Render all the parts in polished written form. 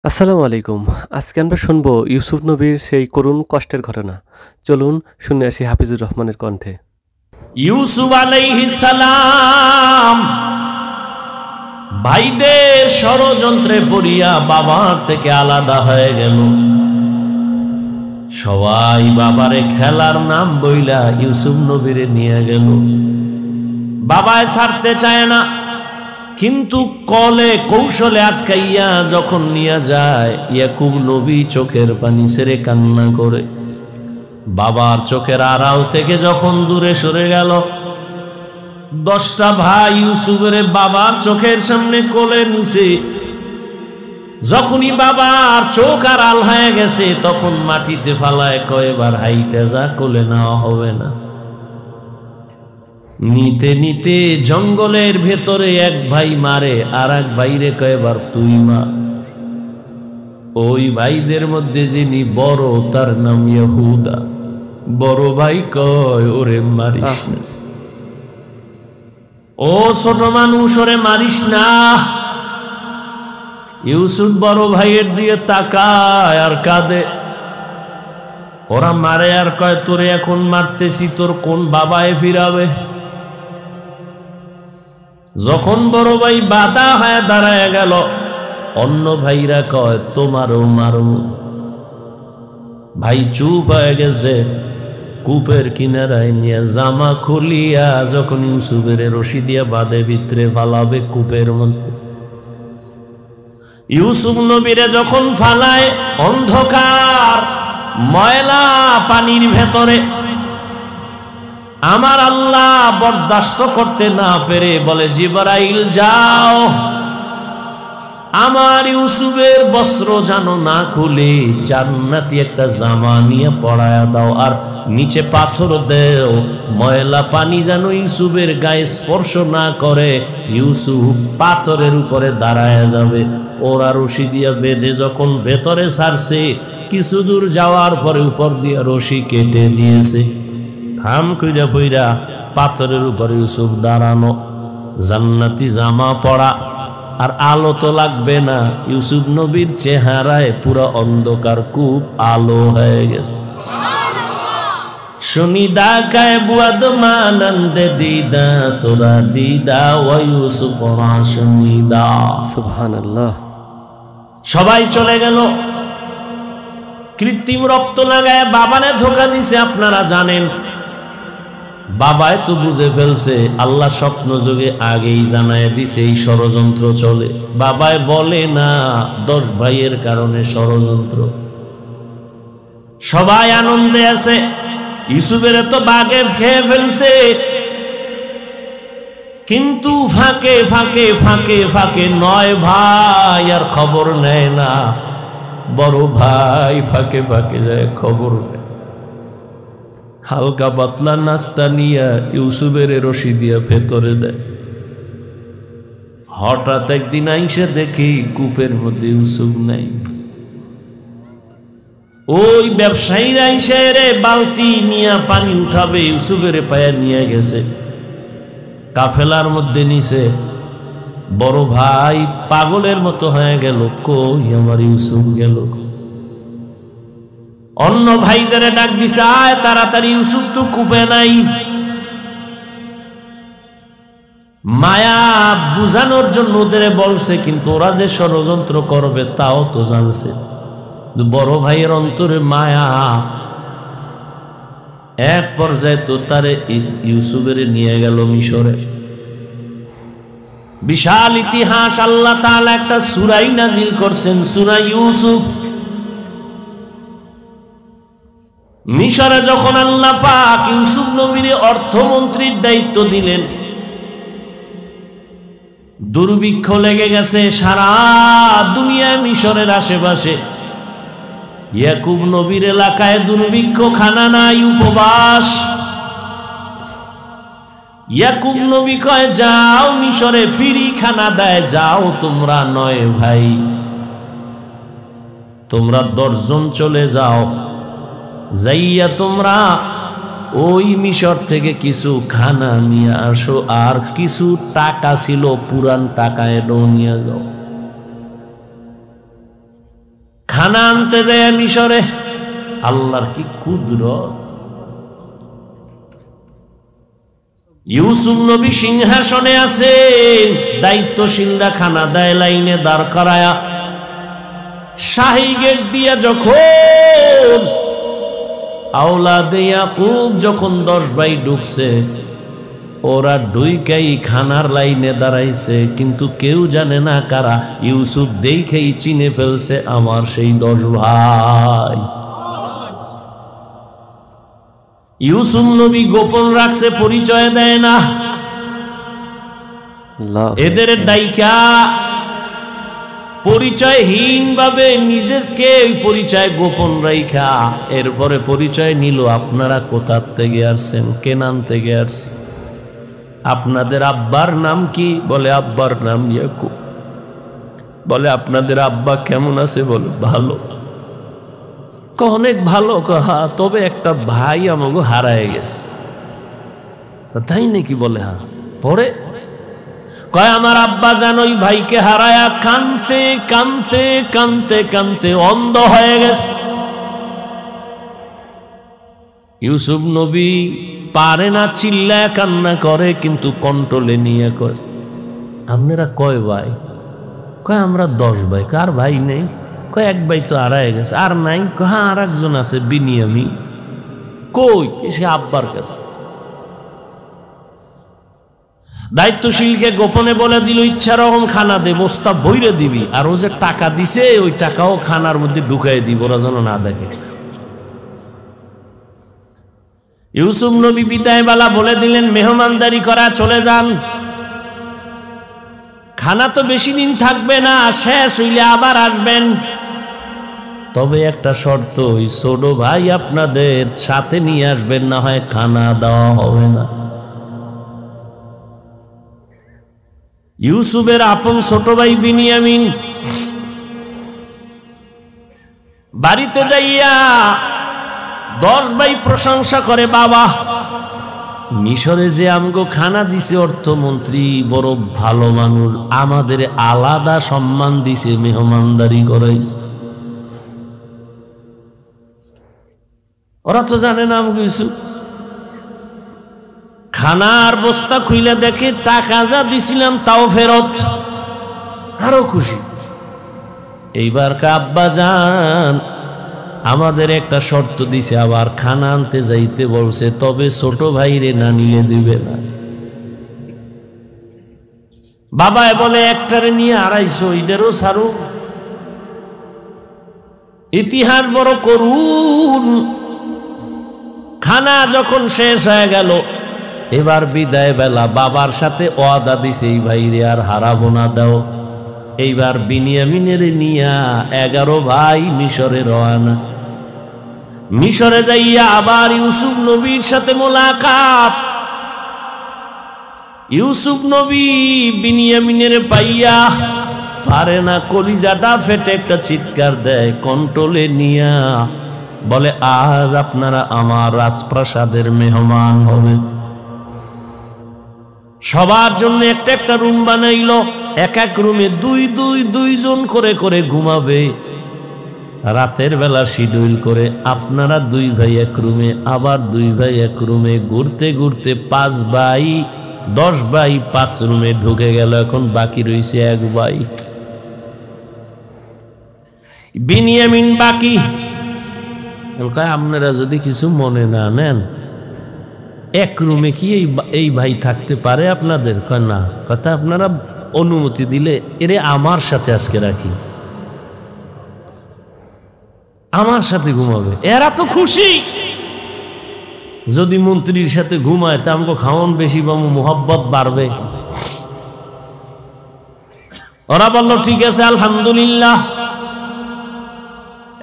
আসসালামু আলাইকুম। আজকে আমরা শুনব ইউসুফ নবীর সেই করুণ কষ্টের ঘটনা। চলুন শুনে আসি হাফিজুর রহমানের কণ্ঠে। ইউসুফ আলাইহিস সালাম ভাইদের ষড়যন্ত্রে পড়িয়া বাবার থেকে আলাদা হয়ে গেল। সবাই বাবারে খেলার নাম বইলা ইউসুফ নবীরে নিয়ে গেল। বাবায় ছাড়তে চায় না, কিন্তু কলে কৌশলে আটকাইয়া যখন নিয়ে যায়, ইয়াকুব নবী চোখের পানি ছেড়ে কান্না করে। বাবার চোখের আড়াল থেকে যখন দূরে সরে গেল, 10টা ভাই ইউসুফের বাবার চোখের সামনে কোলে নিছে। যখনই বাবার চোখ আড়াল হয়ে গেছে, তখন মাটিতে ফালায় কয়বার হাইটা যা, কোলে নেওয়া হবে না। নিতে নিতে জঙ্গলের ভেতরে এক ভাই মারে, আর এক ভাইরে কয়বার তুই মা। ওই ভাইদের মধ্যে যিনি বড়, তার নাম ইহুদা। বড় ভাই কয়, ওরে মারিস না, ও ছোট মানুষ, ওরে মারিস না। ইউসুফ বড় ভাইয়ের দিয়ে তাকায় আর কাঁদে। ওরা মারে আর কয়, তোরে এখন মারতেছি, তোর কোন বাবায় ফিরাবে? যখন বড় ভাই বাধা হয়ে দাঁড়ায় গেল, অন্য ভাইরা কয়, তোমারও মারো। ভাই চুপ হয়ে গেছে। কূপের কিনারায় নিয়ে জামা খুলিয়া যখন ইউসুফের রশি দিয়া বাঁধে ভিতরে ফালাবে কূপের মধ্যে, ইউসুফ নবীরে যখন ফালায় অন্ধকার ময়লা পানির ভেতরে, আমার আল্লাহ বরদাস্ত করতে না পেরে বলে, জিবরাইল যাও, আমার ইউসুফের বস্ত্র যেন না খুলে জান্নাতি একটা জামা নিয়ে পরায়া দাও, আর নিচে পাথর দেও, ময়লা পানি যেন ইউসুফের গায়ে স্পর্শ না করে। ইউসুফ পাথরের উপরে দাঁড়ায় যাবে। ওরা রশি দিয়া বেঁধে যখন ভেতরে ছাড়ছে, কিছু দূর যাওয়ার পরে উপর দিয়া রশি কেটে দিয়েছে। থাম কইরা পইরা পাথরের উপরে ইউসুফ দাঁড়ানো, জান্নাতি জামা পরা, আর আলো তো লাগবে না। ইউসুফ নবীর চেহারায় পুরো অন্ধকার, কূপ আলো হয়ে গেছে। শুনিদা কায় বুয়াদ মানন্দে দিদা, তোরা দিদা ওয়া ইউসুফ শুনিদা। সুবহানাল্লাহ। সবাই চলে গেল। কৃত্রিম রক্ত লাগায় বাবানে ধোকা দিছে, আপনারা জানেন। বাবায় তো বুঝে ফেলছে, আল্লাহ স্বপ্ন যোগে আগেই জানায় দিছে এই ষড়যন্ত্র চলে। বাবায় বলে না 10 ভাইয়ের কারণে ষড়যন্ত্র। সবাই আনন্দে আছে। ইউসুফের তো বাগে খেয়ে ফেলছে, কিন্তু ফাঁকে ফাঁকে ফাঁকে ফাঁকে 9 ভাই আর খবর নেয় না। বড় ভাই ফাঁকে ফাঁকে যায়, খবর নেয়। হালকা পাতলা নাস্তা নিয়ে ইউসুফের রশি দিয়া ভেতরে দেয়। হঠাৎ একদিন আইসে দেখি কূপের মধ্যে ইউসুফ নাই। ওই ব্যবসায়ীরা আইসে রে বালতি নিয়ে পানি উঠাবে, ইউসুফের পায়ে নিয়ে গেছে। কাফেলার মধ্যে নিছে। বড় ভাই পাগলের মতো হয়ে গেল, কই আমার ইউসুফ গেল? অন্য ভাইদের ডাক দিছে, আয় তাড়াতাড়ি, ইউসুফ তো কূপে নাই। মায়া বুঝানোর জন্য ওদের বলছে, কিন্তু ওরা যে ষড়যন্ত্র করবে তাও তো জানছে। বড় ভাইয়ের অন্তরে মায়া। এক পর্যায়ে তো তারে ইউসুফের নিয়ে গেল মিশরে। বিশাল ইতিহাস। আল্লাহ তাআলা একটা সূরাই নাজিল করছেন, সূরা ইউসুফ। মিশরে যখন আল্লাহ পাক ইউসুফ নবীর অর্থমন্ত্রীর দায়িত্ব দিলেন, দুর্ভিক্ষ লেগে গেছে সারা দুনিয়ায়। মিশরের আশেপাশে ইয়াকুব নবীর এলাকায় দুর্ভিক্ষ, খানা নাই, উপবাস। ইয়াকুব নবী কয়, যাও মিশরে ফিরি খানা দেয়, যাও তোমরা 9 ভাই, তোমরা 10 জন চলে যাও, যাইয়া তোমরা ওই মিশর থেকে কিছু খানা নিয়ে আসো, আর কিছু টাকা ছিল পুরান টাকা, এটাও নিয়ে যাও। খানা আনতে যায় মিশরে। আল্লাহর কি কুদরত! ইউসুফ নবী সিংহাসনে আছেন, দায়িত্বশীলরা খানা দেয় লাইনে দাঁড় করায়া। শাহী গেট দিয়া যখন আওলাদে ইয়াকুব যখন 10 ভাই ঢুকছে, ওরা ঢুইকাই খানার লাইনে দাঁড়াইছে, কিন্তু কেউ জানে না কারা। ইউসুফ দেখেই চিনে ফেলছে আমার সেই 10 ভাই। ইউসুফ নবী গোপন রাখছে, পরিচয় দেয় না। এদের ডাইকা পরিচয়হীন ভাবে নিজেকে পরিচয় গোপন রাইখা এরপরে পরিচয় নিল। আপনারা কোথা থেকে আসছেন? কেনান থেকে আসছেন। আপনাদের আব্বার নাম কি? বলে আব্বার নাম ইয়াকুব। বলে আপনাদের আব্বা কেমন আছে? বলে ভালো। অনেক ভালো। হা, তবে একটা ভাই আমাকে হারায় গেছে। তাই নাকি? বলে হ্যাঁ। পরে কয় আমার আব্বা যেন ওই ভাইকে হারায়া কানতে কানতে কানতে কানতে অন্ধ হয়ে গেছে। ইউসুফ নবী পারে না, চিল্লায় কান্না করে, কিন্তু কন্ট্রোলে নিয়ে করে। আপনারা কয় ভাই? কয় আমরা 10 ভাই। কার ভাই নেই? কয় এক ভাই তো হারায় গেছে। আর নাই? হ্যাঁ আর একজন আছে, বিনিয়ামিন। কই? সে আব্বার কাছে। দায়িত্বশীলকে গোপনে বলে দিল, ইচ্ছা রকম খানা দে, বস্তা বইরে দিবি, আর ও যে টাকা দিছে ওই টাকাও খানার মধ্যে ঢুকাই দিব, ওরা যেন না দেখে। ইউসুফ নবী বিদায় বেলা বলে দিলেন, মেহমানদারি করা, চলে যান। খানা তো বেশি দিন থাকবে না, শেষ হইলে আবার আসবেন। তবে একটা শর্ত, ওই ছোট ভাই আপনাদের সাথে নিয়ে আসবেন, না হয় খানা দেওয়া হবে না। ইউসুফের আপন ছোট ভাই বিনিয়ামিন বাড়িতে যাইয়া 10 ভাই প্রশংসা করে, বাবা মিশরে যে আমগো খানা দিছে অর্থমন্ত্রী বড় ভালো মানুষ, আমাদের আলাদা সম্মান দিছে, মেহমানদারি করাইছে। ওরা তো জানে না আমগো ইউসুফ। খানার বস্তা খুইলে দেখে টাকা যা দিছিলাম তাও ফেরত, আরো খুশি। এইবার আব্বা জান আমাদের একটা শর্ত দিছে, আবার খানা আনতে যাইতে বলছে, তবে ছোট ভাইরে না নিয়ে দিবে না। বাবায় বলে একটারে নিয়ে 250, এটারও সারু। ইতিহাস বড় করুন। খানা যখন শেষ হয়ে গেল, এবার বিদায় বেলা বাবার সাথে ওয়াদা দিছে, এই ভাইরে আর হারাবো না, দাও। এইবার বিনিয়ামিনের নিয়া 11 ভাই মিশরে রওনা। মিশরে যাইয়া আবার ইউসুফ নবীর সাথে মোলাকাত। ইউসুফ নবী বিনিয়ামিনের পাইয়া পারে না, কলিজাটা ফেটে একটা চিৎকার দেয়, কন্ট্রোলে নিয়া বলে, আজ আপনারা আমার রাজপ্রাসাদের মেহমান হবে। সবার জন্য একটা একটা রুম বানাইল, এক এক রুমে 2 জন করে করে ঘুমাবে। রাতের বেলা শিডিউল করে, আপনারা 2 ভাই এক রুমে, আবার 2 ভাই এক রুমে, ঘুরতে ঘুরতে 5 ভাই 10 ভাই 5 রুমে ঢুকে গেল। এখন বাকি রয়েছে 1 ভাই বিনিয়ামিন বাকি। আপনারা যদি কিছু মনে না নেন, এক রুমে কি এই ভাই থাকতে পারে আপনাদের? কয় না। কথা আপনারা অনুমতি দিলে এরে আমার সাথে আজকে রাখি, আমার সাথে ঘুমাবে। এরা তো খুশি। যদি মন্ত্রীর সাথে ঘুমায় তা আমাকে খাওয়ান বেশি পাবো, মোহাব্বত বাড়বে। ওরা বলল ঠিক আছে আলহামদুলিল্লাহ।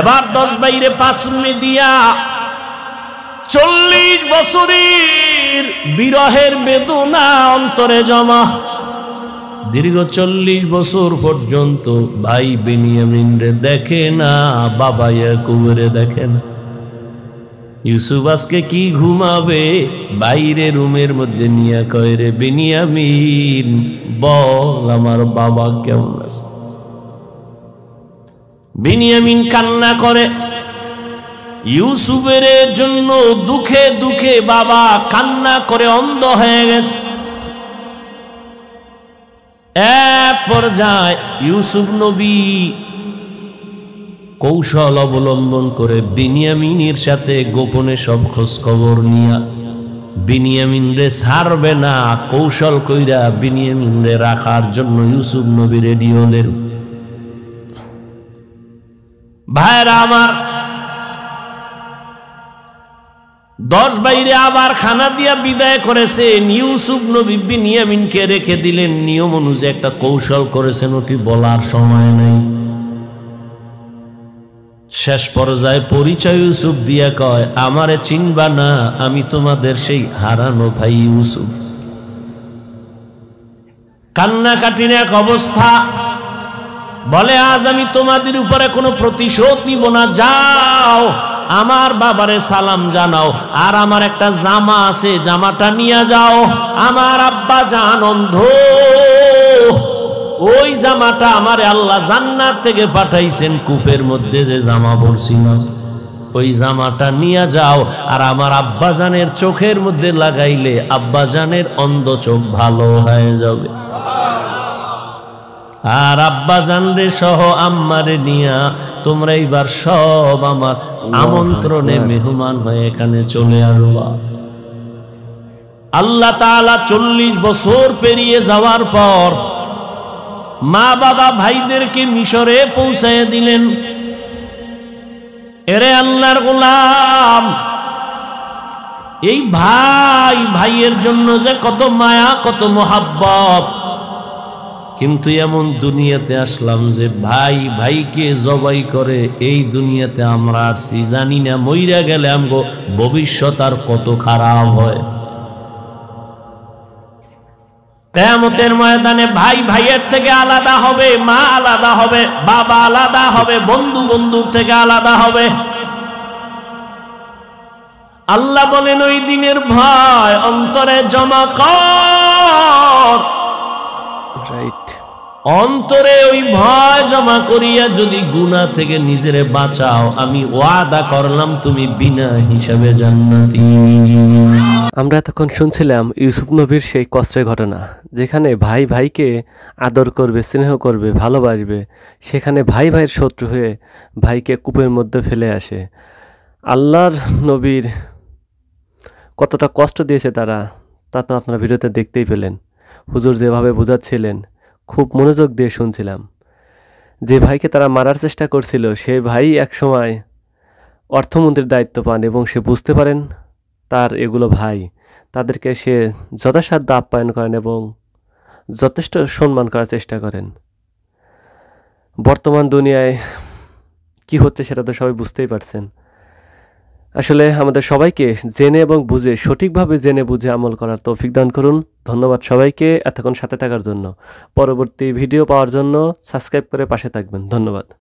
এবার 10 ভাইরে 5 রুমে দিয়া 40 বছরের বিরহের বেদনা অন্তরে জমা। দীর্ঘ 40 বছর পর্যন্ত ভাই বিনিয়ামিন রে দেখে না, বাবা ইয়াকুবরে দেখে না। ইউসুফ আজকে কি ঘুমাবে? বাইরে রুমের মধ্যে নিয়ে কয়, রে বিনিয়ামিন বল আমার বাবা কেমন আছে? বিনিয়ামিন কান্না করে, ইউসুফের জন্য দুঃখে দুঃখে বাবা কান্না করে অন্ধ হয়ে গেছে। এক পর্যায়ে ইউসুফ নবী কৌশল অবলম্বন করে বিনিয়ামিনের সাথে গোপনে সব খোঁজ খবর নিয়া বিনিয়ামিন রে ছাড়বে না, কৌশল কইরা বিনিয়ামিন রে রাখার জন্য ইউসুফ নবী রেডি হলেন। ভাইরা আমার, 10 বাইরে আবার খানা দিয়া বিদায় করেছেন। ইউসুফ নবী বিনিয়ামিনকে রেখে দিলেন। নিয়ম অনুযায়ী একটা কৌশল করেছেন, ওটি বলার সময় নাই। শেষ পর্যায়ে পরিচয় ইউসুফ দিয়া কয়, আমারে চিনবা না, আমি তোমাদের সেই হারানো ভাই ইউসুফ। কান্নাকাটির এক অবস্থা, বলে আজ আমি তোমাদের উপরে কোনো প্রতিশোধ নিব না, যাও আমার বাবারে সালাম জানাও, আর আমার একটা জামা আছে, জামাটা নিয়ে যাও। আমার আব্বা জান অন্ধ, ওই জামাটা আমারে আল্লাহ জান্নাত থেকে পাঠাইছেন, কূপের মধ্যে যে জামা পরছিল ওই জামাটা নিয়ে যাও, আর আমার আব্বাজানের চোখের মধ্যে লাগাইলে আব্বাজানের অন্ধ চোখ ভালো হয়ে যাবে। আর আব্বাজান রে সহ আম্মারে নিয়া তোমরা এইবার সব আমার আমন্ত্রণে মেহমান হয়ে এখানে চলে আসবা। আল্লাহ তাআলা 40 বছর পেরিয়ে যাওয়ার পর মা বাবা ভাইদেরকে মিশরে পৌঁছায় দিলেন। এরে আল্লাহর গোলাম, এই ভাই ভাইয়ের জন্য যে কত মায়া, কত মোহাব্বত, কিন্তু এমন দুনিয়াতে আসলাম যে ভাই ভাইকে জবাই করে এই দুনিয়াতে আমরা আসছি। জানি না মইরা গেলে আমগো ভবিষ্যৎ আর কত খারাপ হয়। কিয়ামতের ময়দানে ভাই ভাইয়ের থেকে আলাদা হবে, মা আলাদা হবে, বাবা আলাদা হবে, বন্ধু বন্ধুর থেকে আলাদা হবে। আল্লাহ বলেন ওই দিনের ভয় অন্তরে জমা কর। রাইট, অন্তরে ওই ভয় জমা করিয়া যদি গুনাহ থেকে নিজেরে বাঁচাও, আমি ওয়াদা করলাম তুমি বিনা হিসাবে জান্নাতি। আমরা এতক্ষণ শুনছিলাম ইউসুফ নবীর সেই কষ্টের ঘটনা, যেখানে ভাই ভাইকে আদর করবে, স্নেহ করবে, ভালোবাসবে, সেখানে ভাই ভাইয়ের শত্রু হয়ে ভাইকে কূপের মধ্যে ফেলে আসে। আল্লাহর নবীর কতটা কষ্ট দিয়েছে তারা, তা তো আপনারা ভিডিওতে দেখতেই পেলেন। হুজুর যেভাবে বোঝাচ্ছিলেন, খুব মনোযোগ দিয়ে শুনছিলাম। যে ভাইকে তারা মারার চেষ্টা করছিল, সেই ভাই একসময় অর্থমন্ত্রীর দায়িত্ব পান এবং সে বুঝতে পারেন তার এগুলো ভাই, তাদেরকে সে যথাসাধ্য আপ্যায়ন করেন এবং যথেষ্ট সম্মান করার চেষ্টা করেন। বর্তমান দুনিয়ায় কি হচ্ছে সেটা তো সবাই বুঝতেই পারছেন। আসলে আমাদের সবাইকে জেনে এবং বুঝে, সঠিকভাবে জেনে বুঝে আমল করার তৌফিক দান করুন। ধন্যবাদ সবাইকে এতক্ষণ সাথে থাকার জন্য। পরবর্তী ভিডিও পাওয়ার জন্য সাবস্ক্রাইব করে পাশে থাকবেন। ধন্যবাদ।